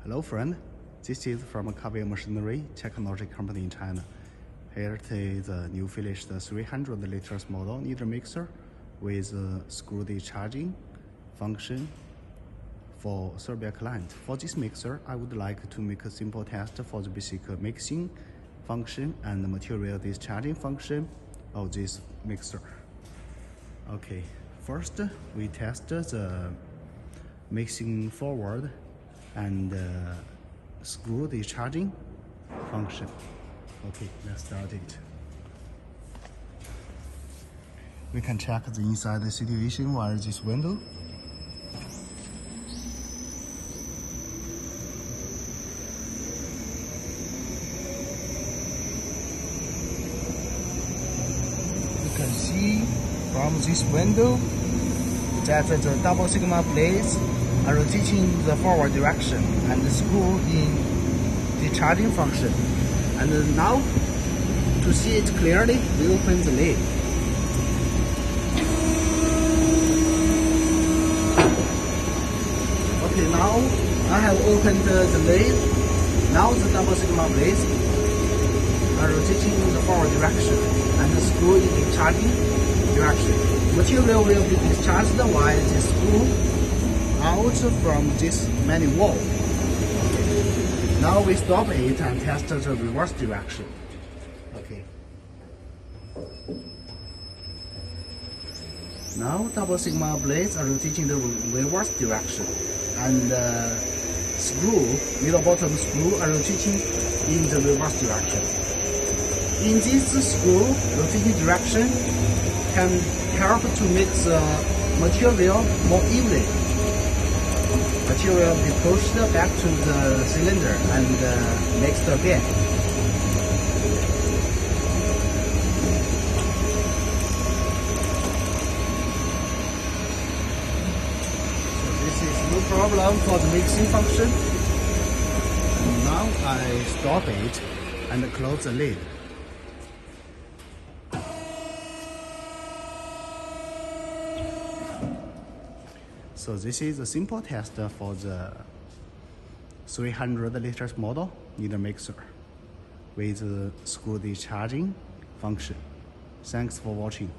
Hello friend, this is from Caviar Machinery Technology Company in China. Here it is a new finished 300 liters model needle mixer with screw discharging function for Serbia client. For this mixer, I would like to make a simple test for the basic mixing function and the material discharging function of this mixer. Okay, first we test the mixing forward and screw discharging function. Okay, let's start it. We can check the inside situation via this window. You can see from this window that the double sigma blades are rotating in the forward direction and the screw in the discharging function. And now, to see it clearly, we open the lid. Okay, now I have opened the lid. Now the double sigma blades are rotating in the forward direction and the screw in the discharging direction. Material will be discharged while the screw out from this main wall. Okay. Now we stop it and test the reverse direction. Okay. Now double sigma blades are rotating the reverse direction, and screw, middle bottom screw, are rotating in the reverse direction. In this screw rotating direction can help to make the material more evenly. Material be pushed back to the cylinder and mixed again. So this is no problem for the mixing function. And now I stop it and close the lid. So this is a simple test for the 300 liters model needle mixer with screw discharging function. Thanks for watching.